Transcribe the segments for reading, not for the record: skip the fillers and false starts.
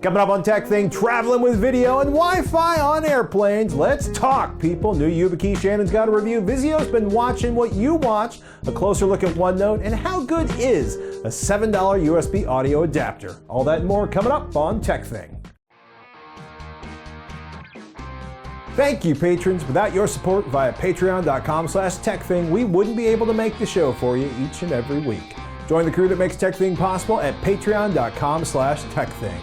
Coming up on Tech Thing, traveling with video and Wi-Fi on airplanes. Let's talk, people. New YubiKey, Shannon's got a review. Vizio's been watching what you watch. A closer look at OneNote, and how good is a $7 USB audio adapter? All that and more coming up on Tech Thing. Thank you, patrons. Without your support via patreon.com/techthing, we wouldn't be able to make the show for you each and every week. Join the crew that makes Tech Thing possible at patreon.com/techthing.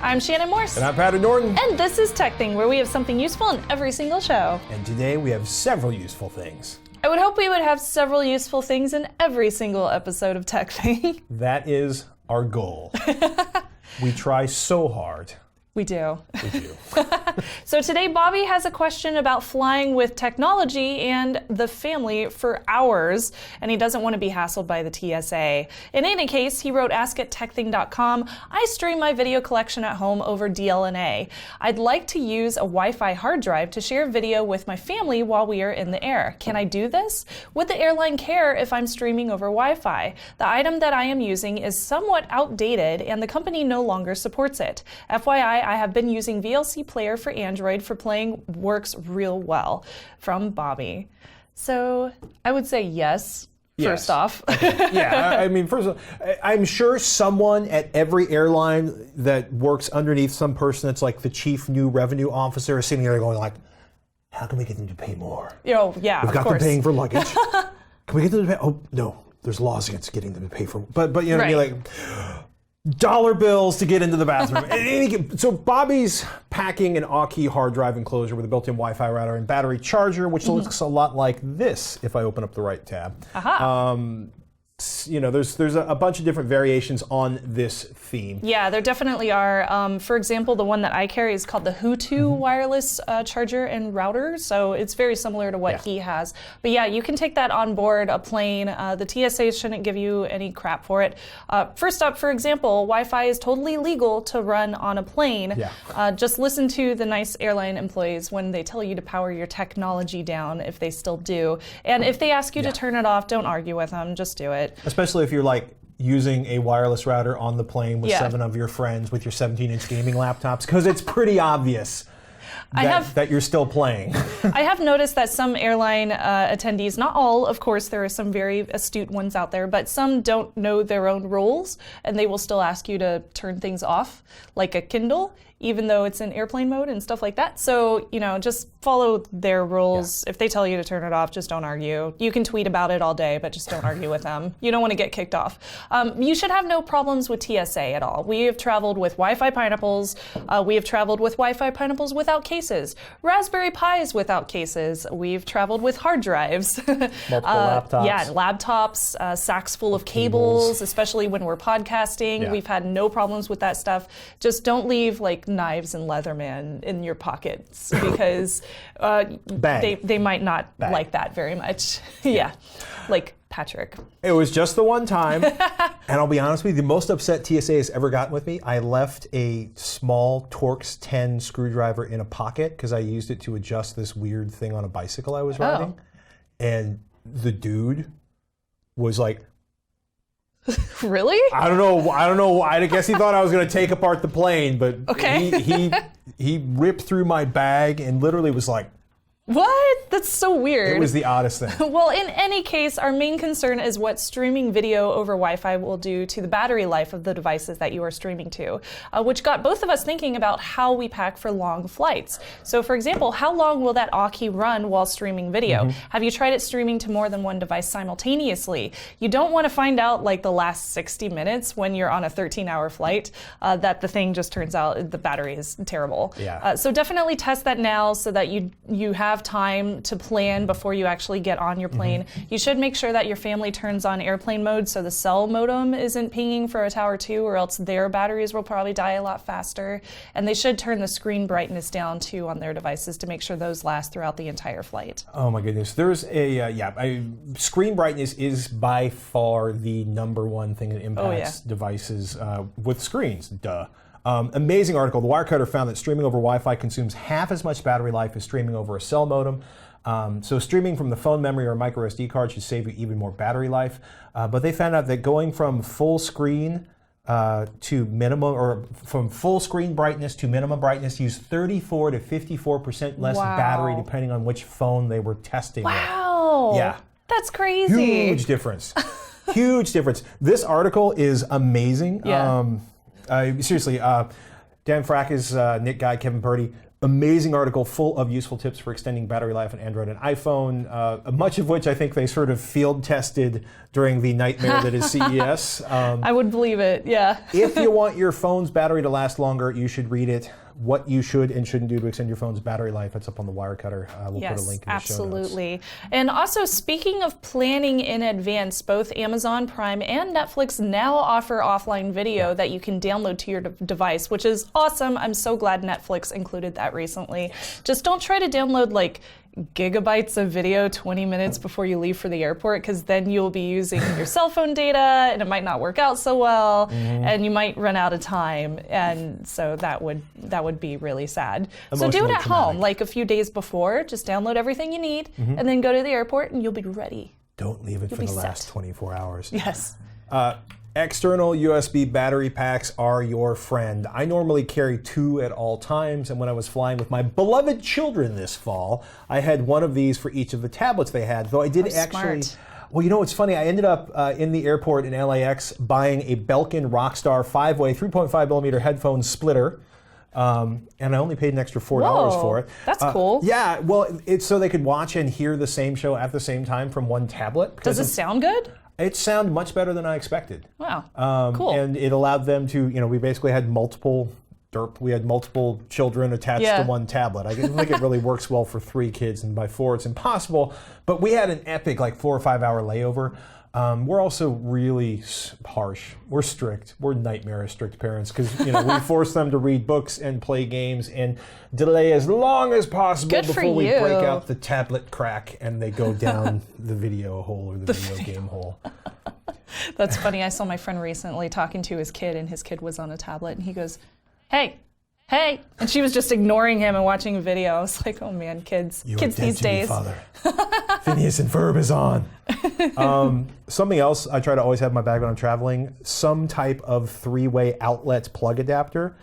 I'm Shannon Morse. And I'm Patrick Norton. And this is Tech Thing, where we have something useful in every single show. And today we have several useful things. I would hope we would have several useful things in every single episode of Tech Thing. That is our goal. We try so hard. We do. We do. So today Bobby has a question about flying with technology and the family for hours, and he doesn't want to be hassled by the TSA. In any case, he wrote ask@techthing.com, I stream my video collection at home over DLNA. I'd like to use a Wi-Fi hard drive to share video with my family while we are in the air. Can I do this? Would the airline care if I'm streaming over Wi-Fi? The item that I am using is somewhat outdated and the company no longer supports it. FYI, I have been using VLC Player for Android for playing, works real well. From Bobby. So I would say yes. First off. Yeah, I mean, first of all, I'm sure someone at every airline that works underneath some person that's like the chief new revenue officer is sitting there going like, how can we get them to pay more? Oh, yeah, We've got them paying for luggage. Can we get them to pay? Oh, no, there's laws against getting them to pay for, but you know what I mean, like, dollar bills to get into the bathroom. So Bobby's packing an AUKey hard drive enclosure with a built-in Wi-Fi router and battery charger, which looks a lot like this if I open up the right tab. You know, there's a bunch of different variations on this theme. Yeah, there definitely are. For example, the one that I carry is called the Hutu wireless charger and router, so it's very similar to what he has. But yeah, you can take that on board a plane. The TSA shouldn't give you any crap for it. First up, for example, Wi-Fi is totally legal to run on a plane. Just listen to the nice airline employees when they tell you to power your technology down, if they still do. And if they ask you to turn it off, don't argue with them, just do it. Especially if you're like using a wireless router on the plane with 7 of your friends with your 17-inch gaming laptops, because it's pretty obvious that you're still playing. I have noticed that some airline attendees, not all, of course, there are some very astute ones out there, but some don't know their own rules, and they will still ask you to turn things off, like a Kindle, even though it's in airplane mode and stuff like that. So, you know, just follow their rules. If they tell you to turn it off, just don't argue. You can tweet about it all day, but just don't argue with them. You don't want to get kicked off. You should have no problems with TSA at all. We have traveled with Wi-Fi pineapples. We have traveled with Wi-Fi pineapples without cases. Raspberry Pis without cases. We've traveled with hard drives. Multiple laptops. Yeah, laptops, sacks full of cables, especially when we're podcasting. We've had no problems with that stuff. Just don't leave like knives and Leatherman in your pockets, because they might not like that very much. Like Patrick. It was just the one time, and I'll be honest with you, the most upset TSA has ever gotten with me, I left a small Torx 10 screwdriver in a pocket because I used it to adjust this weird thing on a bicycle I was riding, and the dude was like, really? I don't know. I guess he thought I was going to take apart the plane, but he ripped through my bag and literally was like, what? That's so weird. It was the oddest thing. Well, in any case, our main concern is what streaming video over Wi-Fi will do to the battery life of the devices that you are streaming to, which got both of us thinking about how we pack for long flights. So, for example, how long will that AUKey run while streaming video? Have you tried it streaming to more than one device simultaneously? You don't want to find out like the last 60 minutes when you're on a 13-hour flight that the thing just turns out the battery is terrible. So definitely test that now so that you have time to plan before you actually get on your plane. You should make sure that your family turns on airplane mode so the cell modem isn't pinging for a Tower 2, or else their batteries will probably die a lot faster. And they should turn the screen brightness down too on their devices to make sure those last throughout the entire flight. Oh my goodness. There's screen brightness is by far the #1 thing that impacts devices with screens. Duh. Amazing article. The WireCutter found that streaming over Wi-Fi consumes half as much battery life as streaming over a cell modem. So streaming from the phone memory or micro SD card should save you even more battery life. But they found out that going from full screen to minimum, or from full screen brightness to minimum brightness, use 34 to 54% less battery, depending on which phone they were testing. Wow. Yeah. That's crazy. Huge difference. Huge difference. This article is amazing. Yeah. Seriously, Dan Fracke's Nick Guy, Kevin Purdy, amazing article full of useful tips for extending battery life on Android and iPhone, much of which I think they sort of field tested during the nightmare that is CES. I would believe it, yeah. If you want your phone's battery to last longer, you should read it. What you should and shouldn't do to extend your phone's battery life. It's up on the WireCutter. We'll put a link in the show notes. Absolutely. And also, speaking of planning in advance, both Amazon Prime and Netflix now offer offline video that you can download to your device, which is awesome. I'm so glad Netflix included that recently. Just don't try to download like gigabytes of video 20 minutes before you leave for the airport, because then you'll be using your cell phone data and it might not work out so well, and you might run out of time, and so that would be really sad. So do it at home, like a few days before. Just download everything you need and then go to the airport and you'll be ready. Don't leave it for the last 24 hours. Yes. External USB battery packs are your friend. I normally carry 2 at all times, and when I was flying with my beloved children this fall, I had one of these for each of the tablets they had, though I did actually... Smart. Well, you know what's funny? I ended up in the airport in LAX buying a Belkin Rockstar 5-way 3.5mm headphone splitter. And I only paid an extra $4 for it. That's cool. Yeah, well, it's so they could watch and hear the same show at the same time from one tablet. Does it sound good? It sounded much better than I expected. Wow, cool. And it allowed them to, we basically had multiple children attached to one tablet. I don't think it really works well for 3 kids, and by 4 it's impossible. But we had an epic 4 or 5 hour layover. We're also really harsh. We're strict. We're nightmare strict parents, because we force them to read books and play games and delay as long as possible before we break out the tablet crack and they go down the video hole or the video game hole. That's funny. I saw my friend recently talking to his kid, and his kid was on a tablet, and he goes, "Hey, hey," and she was just ignoring him and watching a video. I was like, oh man, kids these days. Father. Phineas and Ferb is on. Something else I try to always have in my bag when I'm traveling, some type of 3-way outlet plug adapter.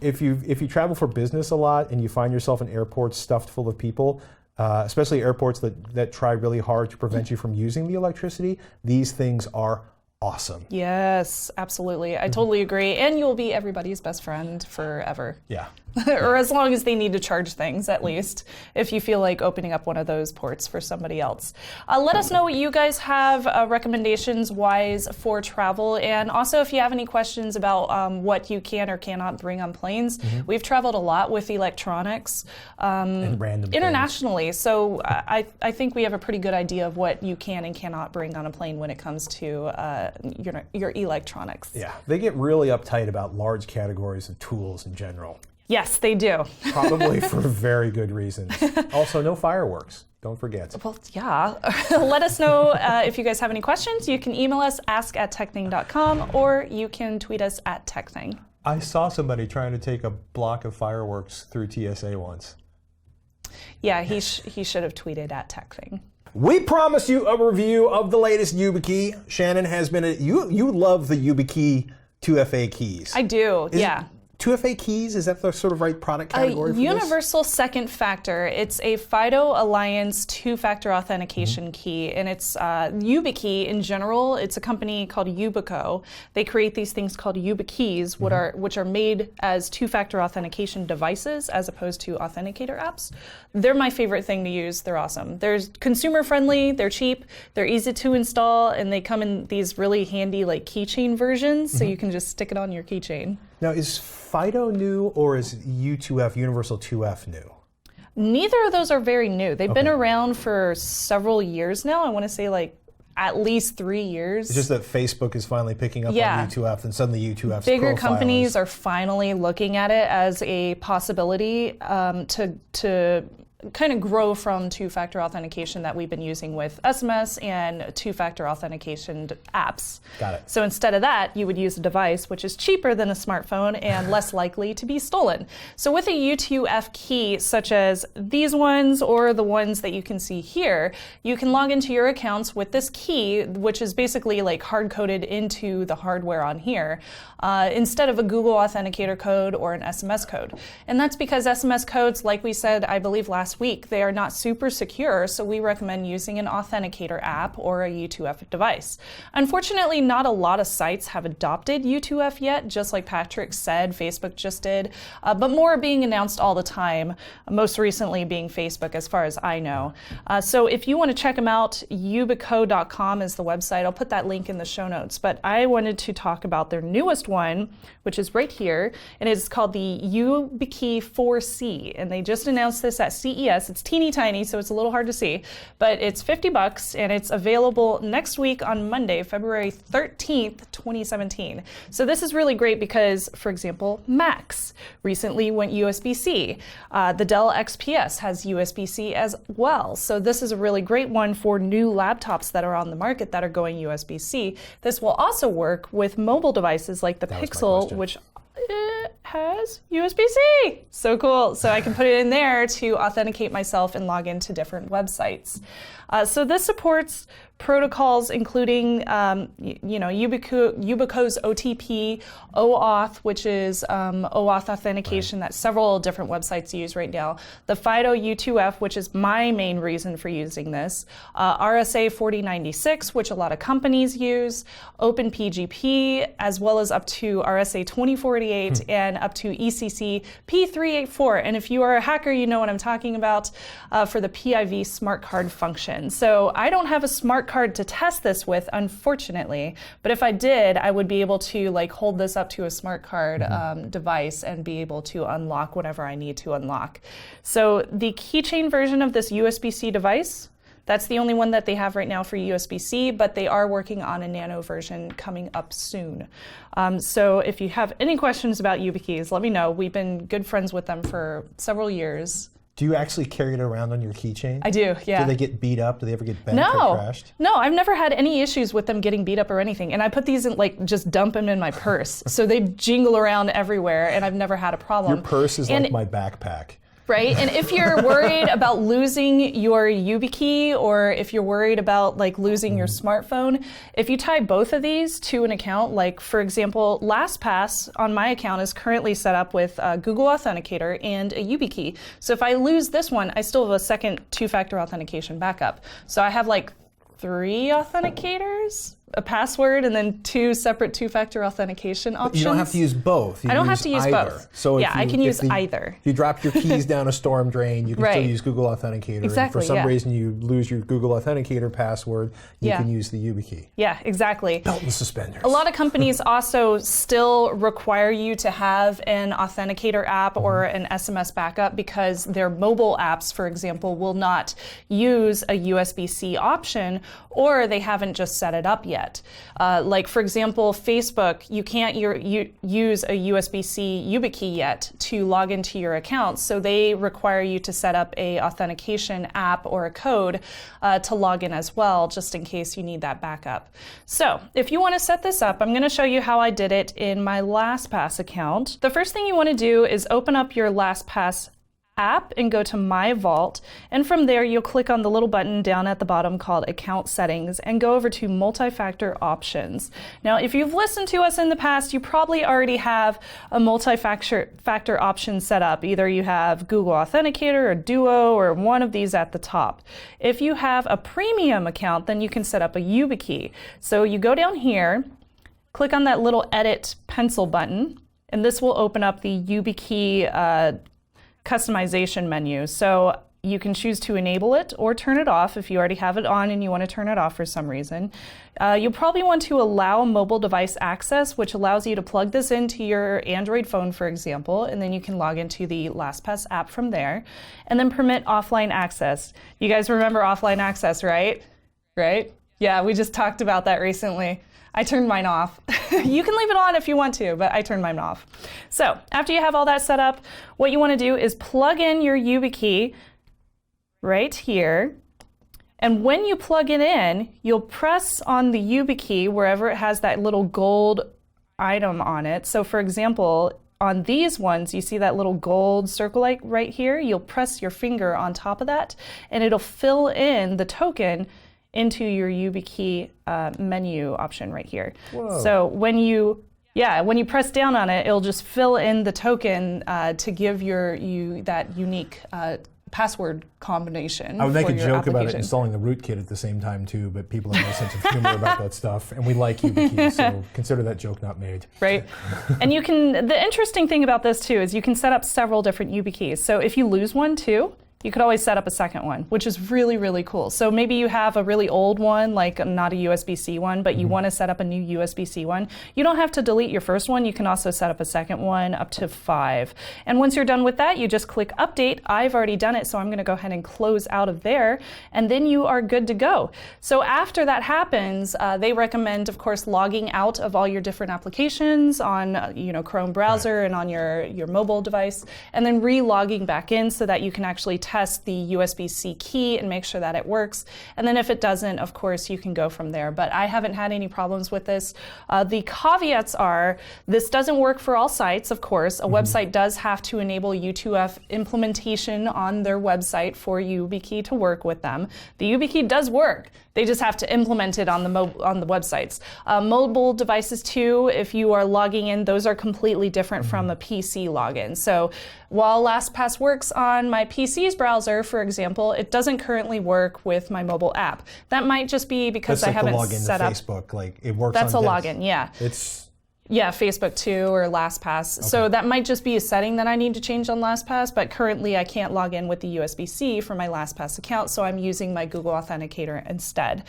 If you travel for business a lot and you find yourself in airports stuffed full of people, especially airports that try really hard to prevent you from using the electricity, these things are awesome. Yes, absolutely. I totally agree. And you'll be everybody's best friend forever. Yeah. Or as long as they need to charge things, at least, if you feel like opening up one of those ports for somebody else. Let us know what you guys have recommendations-wise for travel. And also, if you have any questions about what you can or cannot bring on planes. We've traveled a lot with electronics and random internationally. things. So I think we have a pretty good idea of what you can and cannot bring on a plane when it comes to your electronics. Yeah, they get really uptight about large categories of tools in general. Yes, they do. Probably for very good reasons. Also, no fireworks. Don't forget. Well, yeah. Let us know if you guys have any questions. You can email us, ask@techthing.com, or you can tweet us @techthing. I saw somebody trying to take a block of fireworks through TSA once. Yeah, he should have tweeted @techthing. We promised you a review of the latest YubiKey. Shannon has been you love the YubiKey 2FA keys. I do, yeah. 2FA keys, is that the sort of right product category for this? Universal second factor. It's a FIDO Alliance 2-factor authentication key, and it's YubiKey in general. It's a company called YubiKey. They create these things called YubiKeys, which are made as 2-factor authentication devices as opposed to authenticator apps. They're my favorite thing to use. They're awesome. They're consumer friendly, they're cheap, they're easy to install, and they come in these really handy keychain versions, so you can just stick it on your keychain. Now, is FIDO new, or is U2F, Universal 2F new? Neither of those are very new. They've been around for several years now. I want to say at least 3 years. It's just that Facebook is finally picking up on U2F, and suddenly U2F's bigger companies are finally looking at it as a possibility to kind of grow from two-factor authentication that we've been using with SMS and two-factor authentication apps. Got it. So instead of that, you would use a device which is cheaper than a smartphone and less likely to be stolen. So with a U2F key, such as these ones or the ones that you can see here, you can log into your accounts with this key, which is basically like hard-coded into the hardware on here, instead of a Google Authenticator code or an SMS code. And that's because SMS codes, like we said, I believe last week, they are not super secure, so we recommend using an authenticator app or a U2F device. Unfortunately, not a lot of sites have adopted U2F yet, just like Patrick said, Facebook just did, but more are being announced all the time, most recently being Facebook as far as I know. So if you want to check them out, yubico.com is the website. I'll put that link in the show notes, but I wanted to talk about their newest one, which is right here, and it's called the YubiKey 4C, and they just announced this at CES. It's teeny tiny, so it's a little hard to see, but it's $50 and it's available next week on Monday, February 13th, 2017. So this is really great because, for example, Macs recently went USB-C. The Dell XPS has USB-C as well. So this is a really great one for new laptops that are on the market that are going USB-C. This will also work with mobile devices like the Pixel, which has USB-C. So cool. So I can put it in there to authenticate myself and log into different websites. So this supports protocols including, YubiKey's OTP, OAuth, which is OAuth authentication that several different websites use right now. The FIDO U2F, which is my main reason for using this. RSA 4096, which a lot of companies use. OpenPGP, as well as up to RSA 2048 and up to ECC P384. And if you are a hacker, you know what I'm talking about for the PIV smart card function. So I don't have a smart card to test this with, unfortunately, but if I did, I would be able to like hold this up to a smart card device and be able to unlock whatever I need to unlock. So the keychain version of this USB-C device, that's the only one that they have right now for USB-C, but they are working on a nano version coming up soon. So if you have any questions about YubiKeys, let me know. We've been good friends with them for several years. Do you actually carry it around on your keychain? I do, yeah. Do they get beat up? Do they ever get bent or crashed? No, I've never had any issues with them getting beat up or anything. And I put these in, like, just dump them in my purse. So they jingle around everywhere, and I've never had a problem. Your purse is like my backpack. Right? And if you're worried about losing your YubiKey, or if you're worried about like losing your smartphone, if you tie both of these to an account, like for example, LastPass on my account is currently set up with Google Authenticator and a YubiKey. So if I lose this one, I still have a second two-factor authentication backup. So I have like 3 authenticators, a password, and then 2 separate two-factor authentication options. But you don't have to use both. I don't have to use either. both. So yeah, I can use either. If you drop your keys down a storm drain, you can still use Google Authenticator. Exactly, and for some reason you lose your Google Authenticator password, you can use the YubiKey. Yeah, exactly. Belt and suspenders. A lot of companies also still require you to have an authenticator app or an SMS backup because their mobile apps, for example, will not use a USB-C option, or they haven't just set it up yet. Like for example, Facebook, you can't use a USB-C YubiKey yet to log into your account, so they require you to set up a authentication app or a code to log in as well, just in case you need that backup. So if you want to set this up, I'm going to show you how I did it in my LastPass account. The first thing you want to do is open up your LastPass app and go to My Vault, and from there you'll click on the little button down at the bottom called Account Settings and go over to Multi-Factor Options. Now if you've listened to us in the past, you probably already have a multi-factor option set up. Either you have Google Authenticator or Duo or one of these at the top. If you have a premium account, then you can set up a YubiKey. So you go down here, click on that little Edit pencil button, and this will open up the YubiKey customization menu. So you can choose to enable it or turn it off if you already have it on and you want to turn it off for some reason. You'll probably want to allow mobile device access, which allows you to plug this into your Android phone, for example, and then you can log into the LastPass app from there, and then permit offline access. You guys remember offline access, right? Right? Yeah, we just talked about that recently. I turned mine off. You can leave it on if you want to, but I turned mine off. So after you have all that set up, what you want to do is plug in your YubiKey right here. And when you plug it in, you'll press on the YubiKey wherever it has that little gold item on it. So for example, on these ones, you see that little gold circle light right here? You'll press your finger on top of that, and it'll fill in the token into your YubiKey menu option right here. Whoa. So when you press down on it, it'll just fill in the token to give you that unique password combination. I would make a joke about it application. installing the rootkit at the same time too, but people have no sense of humor about that stuff, and we like YubiKey, so consider that joke not made. Right. And the interesting thing about this too is you can set up several different YubiKeys. So if you lose one too, you could always set up a second one, which is really, really cool. So maybe you have a really old one, like not a USB-C one, but you want to set up a new USB-C one. You don't have to delete your first one. You can also set up a second one, up to 5. And once you're done with that, you just click Update. I've already done it, so I'm going to go ahead and close out of there, and then you are good to go. So after that happens, they recommend, of course, logging out of all your different applications on Chrome browser and on your mobile device, and then re-logging back in so that you can actually test the USB-C key and make sure that it works. And then if it doesn't, of course, you can go from there. But I haven't had any problems with this. The caveats are, this doesn't work for all sites, of course. A website does have to enable U2F implementation on their website for YubiKey to work with them. The YubiKey does work. They just have to implement it on the websites. Mobile devices too, if you are logging in, those are completely different from a PC login. So while LastPass works on my PC's browser, for example, it doesn't currently work with my mobile app. That might just be because I haven't set up. That's like the login to Facebook, like it works That's on a login, yeah. Yeah, Facebook too, or LastPass. Okay. So that might just be a setting that I need to change on LastPass, but currently I can't log in with the USB-C for my LastPass account, so I'm using my Google Authenticator instead.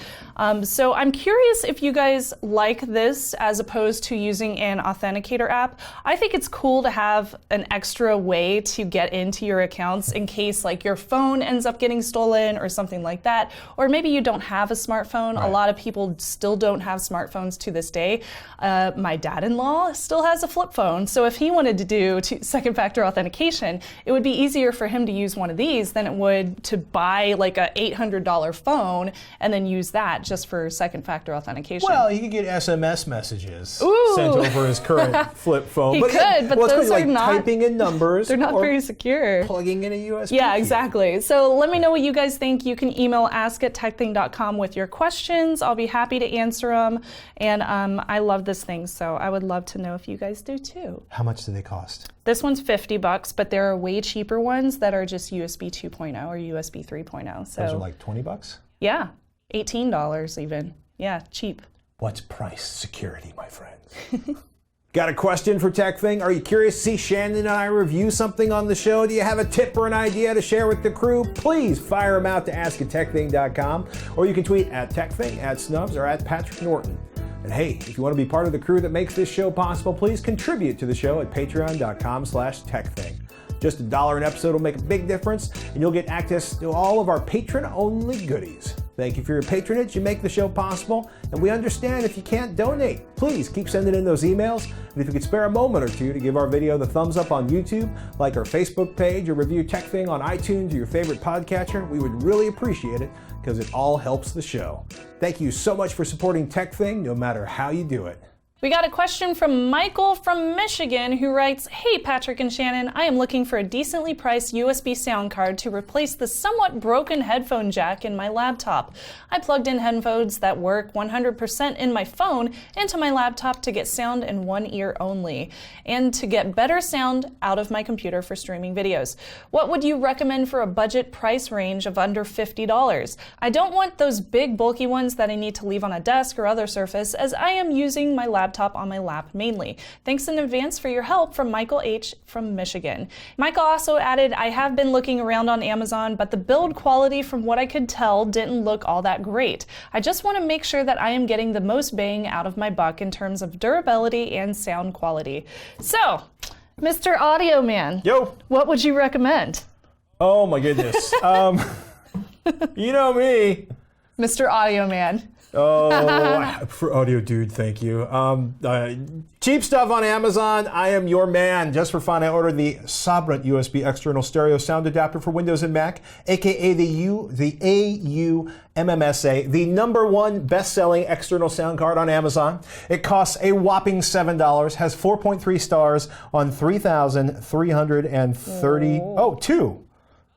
So I'm curious if you guys like this as opposed to using an authenticator app. I think it's cool to have an extra way to get into your accounts in case like your phone ends up getting stolen or something like that, or maybe you don't have a smartphone. Right. A lot of people still don't have smartphones to this day. My dad-in-law still has a flip phone, so if he wanted to do second factor authentication, it would be easier for him to use one of these than it would to buy like a $800 phone and then use that just for second factor authentication. Well, he could get SMS messages sent over his current flip phone. He could, but those are not typing in numbers. They're not very secure. Plugging in a USB. Yeah, exactly. So let me know what you guys think. You can email ask@techthing.com with your questions. I'll be happy to answer them. And I love this thing, so I would love to know if you guys do too. How much do they cost? This one's $50, but there are way cheaper ones that are just USB 2.0 or USB 3.0. So those are like $20? Yeah, $18 even. Yeah, cheap. What's price security, my friends? Got a question for Tech Thing? Are you curious to see Shannon and I review something on the show? Do you have a tip or an idea to share with the crew? Please fire them out to ask@techthing.com, or you can tweet @TechThing, @Snubs, or @PatrickNorton. And hey, if you want to be part of the crew that makes this show possible, please contribute to the show at patreon.com/techthing. Just $1 an episode will make a big difference, and you'll get access to all of our patron-only goodies. Thank you for your patronage. You make the show possible, and we understand if you can't donate. Please keep sending in those emails, and if you could spare a moment or two to give our video the thumbs up on YouTube, like our Facebook page, or review Tech Thing on iTunes or your favorite podcatcher, we would really appreciate it, because it all helps the show. Thank you so much for supporting Tech Thing, no matter how you do it. We got a question from Michael from Michigan who writes, "Hey Patrick and Shannon, I am looking for a decently priced USB sound card to replace the somewhat broken headphone jack in my laptop. I plugged in headphones that work 100% in my phone into my laptop to get sound in one ear only, and to get better sound out of my computer for streaming videos. What would you recommend for a budget price range of under $50? I don't want those big bulky ones that I need to leave on a desk or other surface, as I am using my laptop on my lap mainly. Thanks in advance for your help," from Michael H. from Michigan. Michael also added, "I have been looking around on Amazon, but the build quality from what I could tell didn't look all that great. I just want to make sure that I am getting the most bang out of my buck in terms of durability and sound quality." So, Mr. Audio Man, Yo. What would you recommend? Oh my goodness. You know me. Mr. Audio Man. Oh, for audio dude, thank you. Cheap stuff on Amazon. I am your man. Just for fun, I ordered the Sabrent USB external stereo sound adapter for Windows and Mac, aka the AU-MMSA, the #1 best-selling external sound card on Amazon. It costs a whopping $7, has 4.3 stars on 3,330. Oh, two.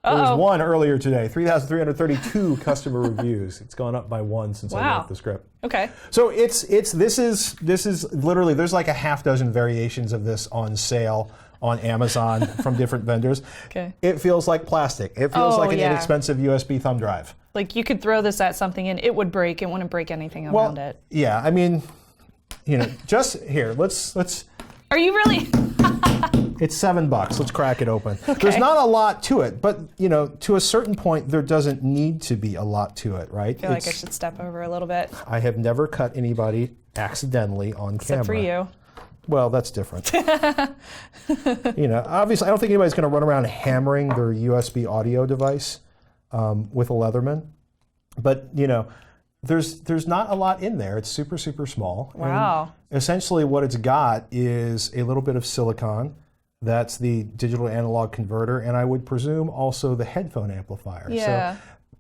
There was one earlier today, 3,332 customer reviews. It's gone up by one since I wrote the script. Okay. So this is literally, there's like a half dozen variations of this on sale on Amazon from different vendors. Okay. It feels like plastic. It feels like an inexpensive USB thumb drive. Like you could throw this at something and it would break. It wouldn't break anything around it. Yeah, I mean, just here, let's. Are you really? It's $7. Let's crack it open. Okay. There's not a lot to it, but to a certain point, there doesn't need to be a lot to it, right? I feel like I should step over a little bit. I have never cut anybody accidentally on camera. Except for you. Well, that's different. Obviously, I don't think anybody's going to run around hammering their USB audio device with a Leatherman, but there's not a lot in there. It's super, super small. Wow. And essentially, what it's got is a little bit of silicon. That's the digital to analog converter, and I would presume also the headphone amplifier. Yeah.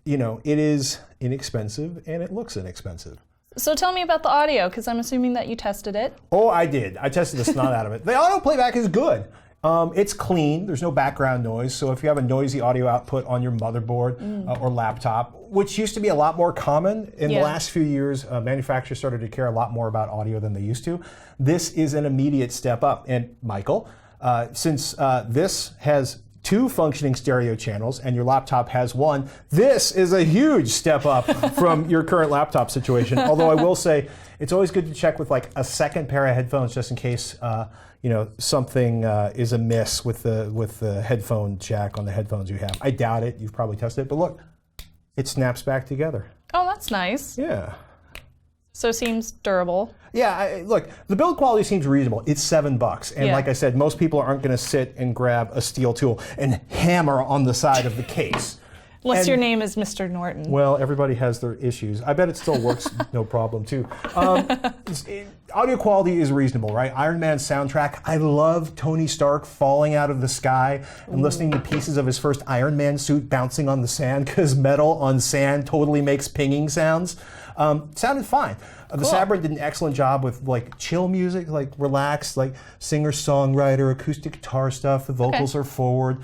So, it is inexpensive and it looks inexpensive. So tell me about the audio, because I'm assuming that you tested it. Oh, I did. I tested the snot out of it. The audio playback is good. It's clean. There's no background noise. So if you have a noisy audio output on your motherboard or laptop, which used to be a lot more common in the last few years, manufacturers started to care a lot more about audio than they used to. This is an immediate step up. And Michael, since this has 2 functioning stereo channels and your laptop has 1, this is a huge step up from your current laptop situation. Although I will say it's always good to check with like a second pair of headphones just in case something is amiss with the headphone jack on the headphones you have. I doubt it. You've probably tested it, but look, it snaps back together. Oh, that's nice. Yeah. So it seems durable. Yeah, look, the build quality seems reasonable. It's $7. And like I said, most people aren't going to sit and grab a steel tool and hammer on the side of the case. Unless your name is Mr. Norton. Well, everybody has their issues. I bet it still works no problem, too. Audio quality is reasonable, right? Iron Man soundtrack. I love Tony Stark falling out of the sky and listening to pieces of his first Iron Man suit bouncing on the sand, because metal on sand totally makes pinging sounds. Sounded fine. The Sabrent did an excellent job with like chill music, like relaxed, like singer-songwriter, acoustic guitar stuff. The vocals are forward.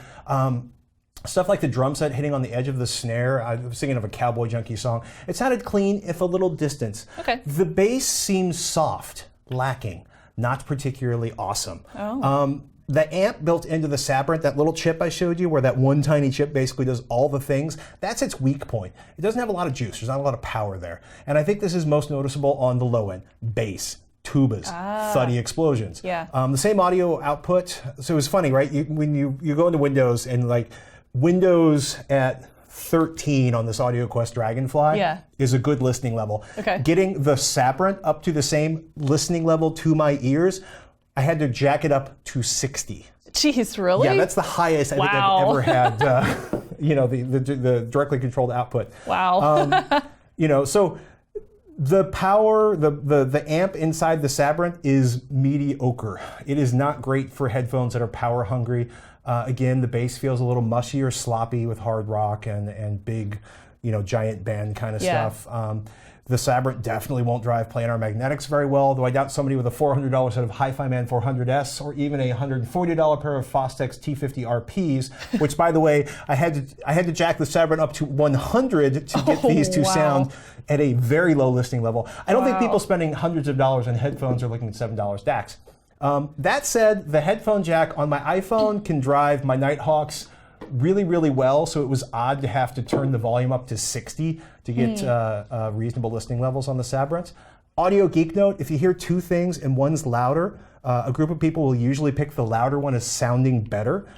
Stuff like the drum set hitting on the edge of the snare. I was thinking of a Cowboy Junkie song. It sounded clean, if a little distance. Okay. The bass seems soft, lacking, not particularly awesome. Oh. The amp built into the Sabrent, that little chip I showed you, where that one tiny chip basically does all the things, that's its weak point. It doesn't have a lot of juice. There's not a lot of power there. And I think this is most noticeable on the low end. Bass, tubas, thuddy explosions. Yeah. The same audio output. So it was funny, right? When you go into Windows and like Windows at 13 on this AudioQuest DragonFly is a good listening level. Okay. Getting the Sabrent up to the same listening level to my ears, I had to jack it up to 60. Jeez, really? Yeah, that's the highest I think I've ever had. The directly controlled output. Wow. So the power, the amp inside the Sabrent is mediocre. It is not great for headphones that are power hungry. Again, the bass feels a little mushy or sloppy with hard rock and big, giant band kind of stuff. The Sabrent definitely won't drive planar magnetics very well, though I doubt somebody with a $400 set of Hi-Fi Man 400S or even a $140 pair of Fostex T50 RPs, which, by the way, I had to jack the Sabrent up to 100 to get these to sound at a very low listening level. I don't think people spending hundreds of dollars on headphones are looking at $7 DACs. That said, the headphone jack on my iPhone can drive my Nighthawks really, really well, so it was odd to have to turn the volume up to 60 to get reasonable listening levels on the Sabrent. Audio geek note, if you hear 2 things and one's louder, a group of people will usually pick the louder one as sounding better,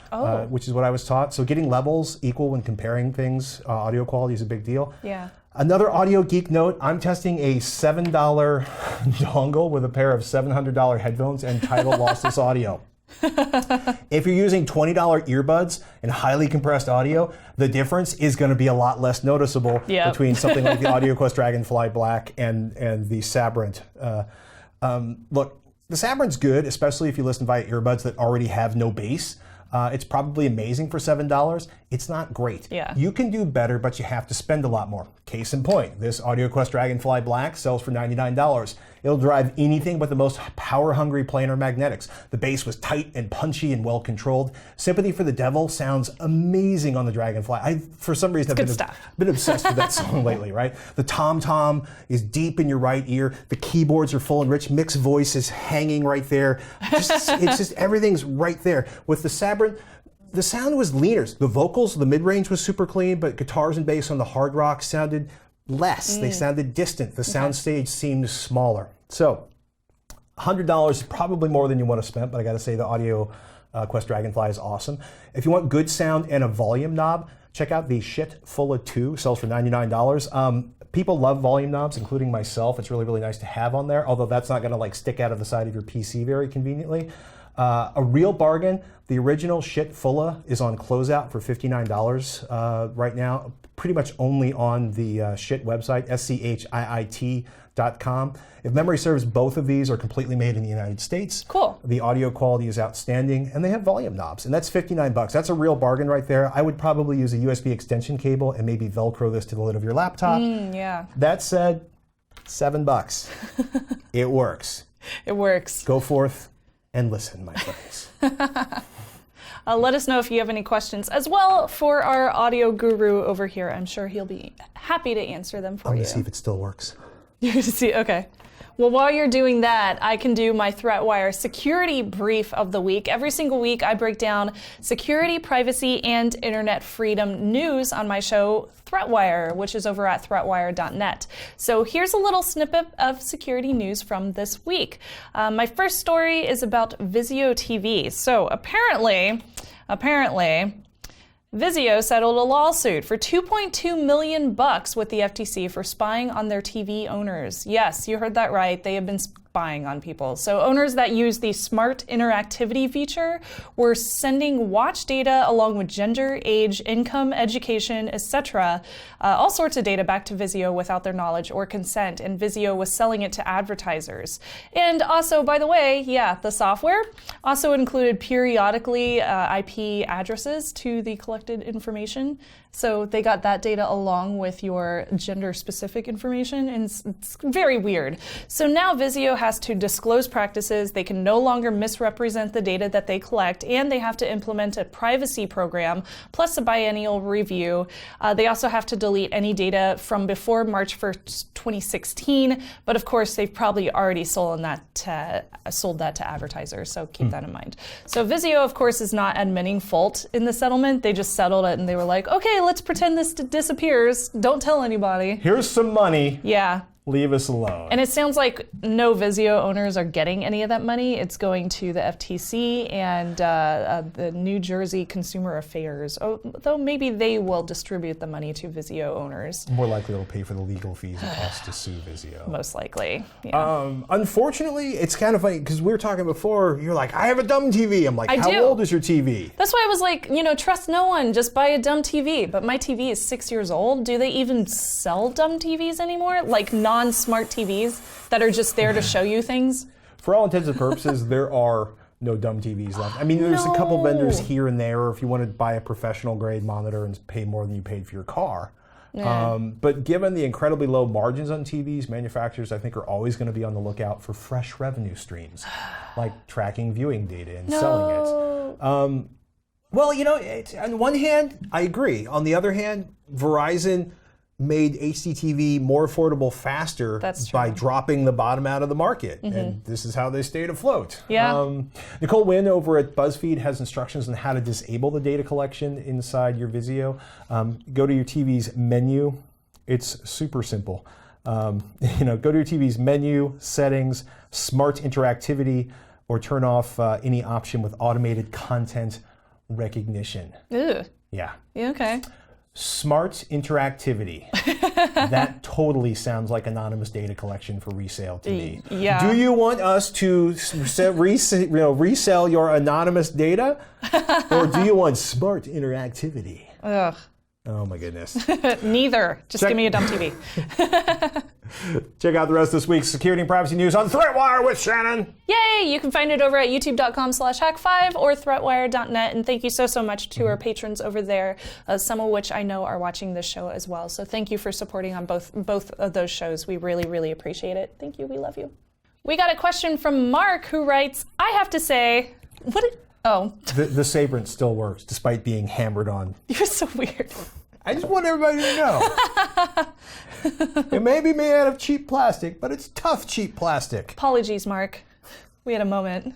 which is what I was taught. So getting levels equal when comparing things, audio quality is a big deal. Yeah. Another audio geek note, I'm testing a $7 dongle with a pair of $700 headphones and Tidal lossless audio. If you're using $20 earbuds and highly compressed audio, the difference is going to be a lot less noticeable between something like the AudioQuest DragonFly Black and the Sabrent. Look, the Sabrent's good, especially if you listen via earbuds that already have no bass. It's probably amazing for $7. It's not great. Yeah. You can do better, but you have to spend a lot more. Case in point, this AudioQuest DragonFly Black sells for $99. It'll drive anything but the most power-hungry planar magnetics. The bass was tight and punchy and well-controlled. Sympathy for the Devil sounds amazing on the DragonFly. I, for some reason, have been obsessed with that song lately, right? The tom-tom is deep in your right ear. The keyboards are full and rich. Mixed voice is hanging right there. It's just everything's right there. With the Sabrent, the sound was leaner. The vocals, the mid-range was super clean, but guitars and bass on the hard rock sounded less. They sounded distant. The soundstage seemed smaller. So $100 is probably more than you want to spend, but I got to say the AudioQuest DragonFly is awesome. If you want good sound and a volume knob, check out the Shitfulla 2. Sells for $99. People love volume knobs, including myself. It's really, really nice to have on there, although that's not going to like stick out of the side of your PC very conveniently. A real bargain. The original Shitfulla is on closeout for $59 right now, pretty much only on the Shit website, SCHIIT.com. If memory serves, both of these are completely made in the United States. Cool. The audio quality is outstanding, and they have volume knobs, and that's $59. That's a real bargain right there. I would probably use a USB extension cable and maybe Velcro this to the lid of your laptop. Yeah. That said, $7. It works. It works. Go forth and listen, my friends. Let us know if you have any questions as well for our audio guru over here. I'm sure he'll be happy to answer them for you. I'm going to see if it still works. You're going to see, okay. Well, while you're doing that, I can do my ThreatWire security brief of the week. Every single week, I break down security, privacy, and internet freedom news on my show, ThreatWire, which is over at threatwire.net. So here's a little snippet of security news from this week. My first story is about Vizio TV. So apparently, Vizio settled a lawsuit for $2.2 million with the FTC for spying on their TV owners. Yes, you heard that right. They have been spying on people. So owners that use the smart interactivity feature were sending watch data along with gender, age, income, education, etc., all sorts of data back to Vizio without their knowledge or consent, and Vizio was selling it to advertisers. And also, by the way, the software also included periodically IP addresses to the collected information. So they got that data along with your gender-specific information, and it's very weird. So now Vizio has to disclose practices. They can no longer misrepresent the data that they collect, and they have to implement a privacy program, plus a biennial review. They also have to delete any data from before March 1st, 2016, but of course they've probably already sold that to advertisers, so keep that in mind. So Vizio, of course, is not admitting fault in the settlement. They just settled it, and they were like, okay, let's pretend this disappears. Don't tell anybody. Here's some money. Yeah. Leave us alone. And it sounds like no Vizio owners are getting any of that money. It's going to the FTC and the New Jersey Consumer Affairs, though maybe they will distribute the money to Vizio owners. More likely it'll pay for the legal fees it costs to sue Vizio. Most likely, yeah. Unfortunately, it's kind of funny, because we were talking before, you're like, I have a dumb TV. I'm like, how old is your TV? That's why I was like, trust no one, just buy a dumb TV. But my TV is 6 years old. Do they even sell dumb TVs anymore? Like non-smart TVs that are just there to show you things? For all intents and purposes, there are no dumb TVs left. I mean, there's a couple vendors here and there, or if you want to buy a professional grade monitor and pay more than you paid for your car. Yeah. But given the incredibly low margins on TVs, manufacturers, I think, are always going to be on the lookout for fresh revenue streams, like tracking viewing data and selling it. Well, on one hand, I agree. On the other hand, Verizon made HDTV more affordable faster by dropping the bottom out of the market. Mm-hmm. And this is how they stayed afloat. Yeah. Nicole Wynn over at BuzzFeed has instructions on how to disable the data collection inside your Vizio. Go to your TV's menu. It's super simple. Go to your TV's menu, settings, smart interactivity, or turn off any option with automated content recognition. Ew. Yeah. Yeah, okay. Smart interactivity. That totally sounds like anonymous data collection for resale to me. Yeah. Do you want us to resell your anonymous data? Or do you want smart interactivity? Ugh. Oh my goodness. Neither. Just give me a dumb TV. Check out the rest of this week's security and privacy news on ThreatWire with Shannon. Yay! You can find it over at youtube.com/hack5 or threatwire.net. And thank you so much to our patrons over there, some of which I know are watching this show as well. So thank you for supporting on both of those shows. We really, really appreciate it. Thank you. We love you. We got a question from Mark who writes, I have to say, the Sabrent still works despite being hammered on. You're so weird. I just want everybody to know. It may be made out of cheap plastic, but it's tough cheap plastic. Apologies, Mark. We had a moment.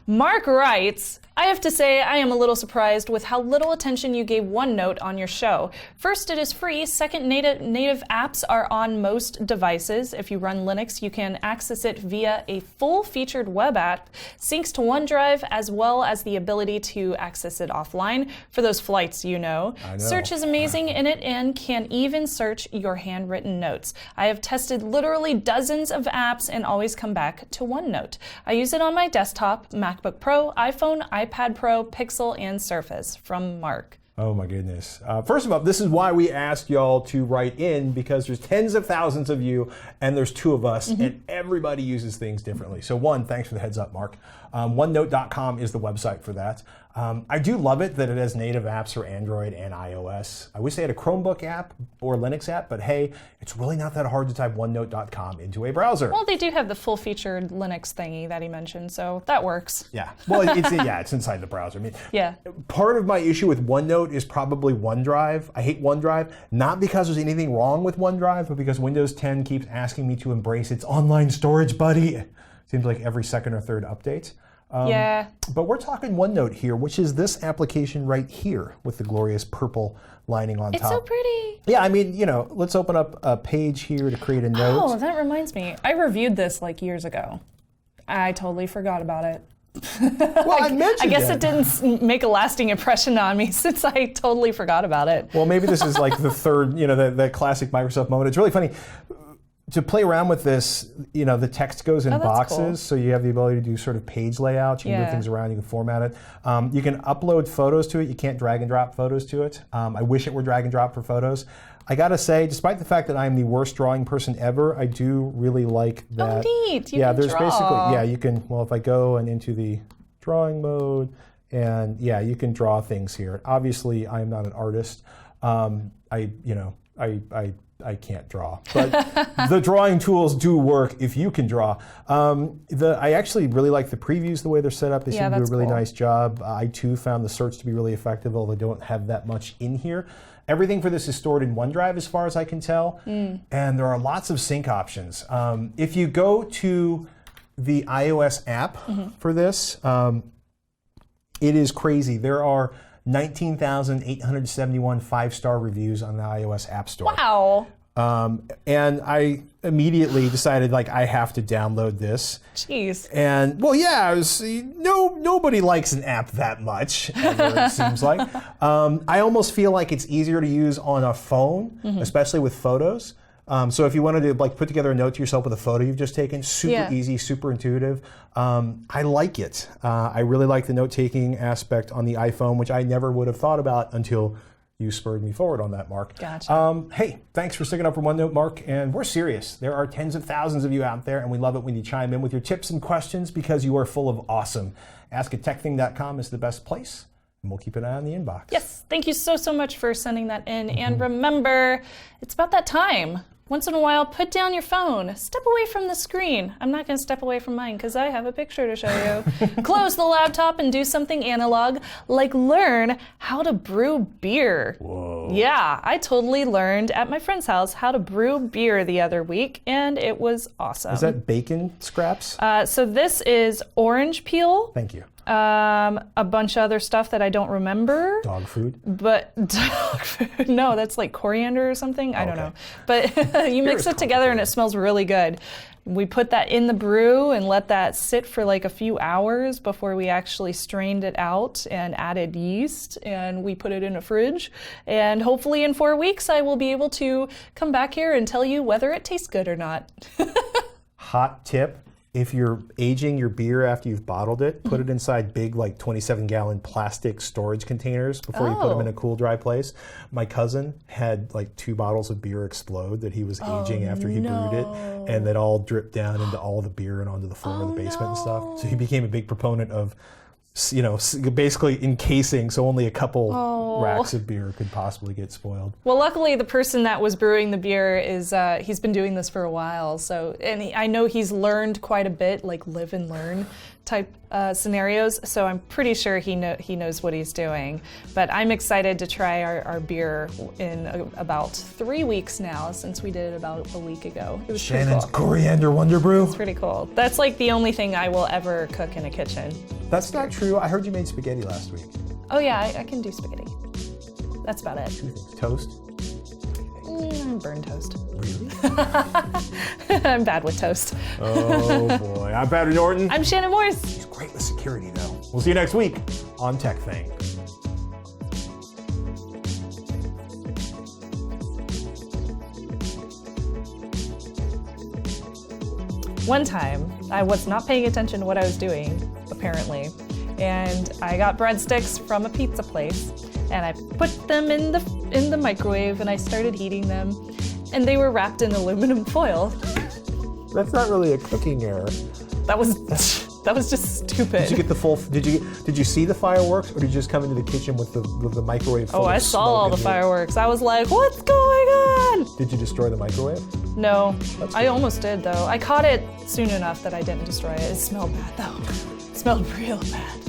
Mark writes, I have to say I am a little surprised with how little attention you gave OneNote on your show. First, it is free. Second, native apps are on most devices. If you run Linux, you can access it via a full-featured web app, syncs to OneDrive, as well as the ability to access it offline for those flights you know. Search is amazing in it and can even search your handwritten notes. I have tested literally dozens of apps and always come back to OneNote. I use it on my desktop, MacBook Pro, iPhone, iPad Pro, Pixel, and Surface. From Mark. Oh my goodness. First of all, this is why we asked y'all to write in, because there's tens of thousands of you and there's two of us, and everybody uses things differently. So one, thanks for the heads up, Mark. OneNote.com is the website for that. I do love it that it has native apps for Android and iOS. I wish they had a Chromebook app or Linux app, but hey, it's really not that hard to type OneNote.com into a browser. Well, they do have the full-featured Linux thingy that he mentioned, so that works. Yeah. Well, it's inside the browser. I mean, yeah. Part of my issue with OneNote is probably OneDrive. I hate OneDrive, not because there's anything wrong with OneDrive, but because Windows 10 keeps asking me to embrace its online storage buddy. Seems like every second or third update. Yeah. But we're talking OneNote here, which is this application right here with the glorious purple lining on top. It's so pretty. Yeah, I mean, let's open up a page here to create a note. Oh, that reminds me. I reviewed this like years ago. I totally forgot about it. Well, I mentioned I guess it didn't make a lasting impression on me since I totally forgot about it. Well, maybe this is like the third, the classic Microsoft moment. It's really funny. To play around with this, the text goes in boxes, cool. So you have the ability to do sort of page layouts. You can move things around, you can format it. You can upload photos to it. You can't drag and drop photos to it. I wish it were drag and drop for photos. I gotta say, despite the fact that I'm the worst drawing person ever, I do really like that. Oh, neat. You can there's draw. basically, you can, if I go and into the drawing mode, and you can draw things here. Obviously, I am not an artist. I can't draw, but the drawing tools do work if you can draw. I actually really like the previews, the way they're set up. They seem to do a really nice job. I too found the search to be really effective, although I don't have that much in here. Everything for this is stored in OneDrive as far as I can tell, and there are lots of sync options. If you go to the iOS app for this, it is crazy. There are 19,871 five-star reviews on the iOS App Store. Wow. And I immediately decided, I have to download this. Jeez. And, nobody likes an app that much, ever, it seems like. I almost feel like it's easier to use on a phone, especially with photos. So if you wanted to put together a note to yourself with a photo you've just taken, super easy, super intuitive. I like it. I really like the note-taking aspect on the iPhone, which I never would have thought about until you spurred me forward on that, Mark. Gotcha. Hey, thanks for sticking up for OneNote, Mark. And we're serious. There are tens of thousands of you out there, and we love it when you chime in with your tips and questions because you are full of awesome. AskATechThing.com is the best place. And we'll keep an eye on the inbox. Yes, thank you so much for sending that in. And remember, it's about that time. Once in a while, put down your phone. Step away from the screen. I'm not going to step away from mine because I have a picture to show you. Close the laptop and do something analog, like learn how to brew beer. Whoa. Yeah, I totally learned at my friend's house how to brew beer the other week, and it was awesome. Is that bacon scraps? So this is orange peel. Thank you. A bunch of other stuff that I don't remember. Dog food? But dog food, no, that's like coriander or something. I don't know. But you mix it together and it smells really good. We put that in the brew and let that sit for like a few hours before we actually strained it out and added yeast, and we put it in a fridge. And hopefully in 4 weeks I will be able to come back here and tell you whether it tastes good or not. Hot tip. If you're aging your beer after you've bottled it, put it inside big, like 27-gallon plastic storage containers before you put them in a cool, dry place. My cousin had like 2 bottles of beer explode that he was aging after he brewed it, and that all dripped down into all the beer and onto the floor of the basement and stuff. So he became a big proponent of, you know, basically encasing so only a couple racks of beer could possibly get spoiled. Well, luckily the person that was brewing the beer is, he's been doing this for a while, so, and I know he's learned quite a bit, like live and learn type scenarios, so I'm pretty sure he knows what he's doing. But I'm excited to try our beer in about 3 weeks now, since we did it about a week ago. It was Shannon's pretty cool. Coriander Wonder Brew. It's pretty cool. That's like the only thing I will ever cook in a kitchen. That's not true. I heard you made spaghetti last week. Oh yeah, I can do spaghetti. That's about it. 2 things. Toast? Burn toast. Really? I'm bad with toast. Oh boy. I'm Patrick Norton. I'm Shannon Morse. He's great with security though. We'll see you next week on Tech Thing. One time, I was not paying attention to what I was doing, apparently, and I got breadsticks from a pizza place, and I put them in the microwave, and I started heating them, and they were wrapped in aluminum foil. That's not really a cooking error. That was just stupid. Did you get the full? Did you see the fireworks, or did you just come into the kitchen with the microwave? Full I of saw smoke all the fireworks. I was like, what's going on? Did you destroy the microwave? No, I almost did though. I caught it soon enough that I didn't destroy it. It smelled bad though. It smelled real bad.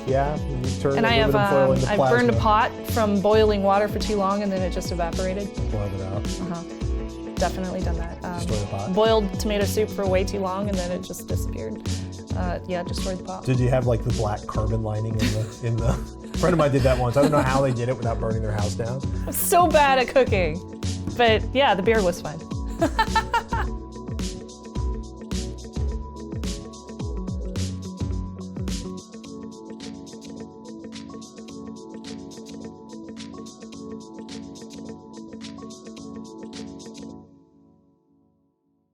Yeah, you turned and the aluminum foil into I plasma. burned a pot from boiling water for too long, and then it just evaporated. Boiled it out. Definitely done that. Destroy the pot. Boiled tomato soup for way too long, and then it just disappeared. Yeah, destroyed the pot. Did you have like the black carbon lining in the? A friend of mine did that once. I don't know how they did it without burning their house down. I'm so bad at cooking, but yeah, the beer was fine.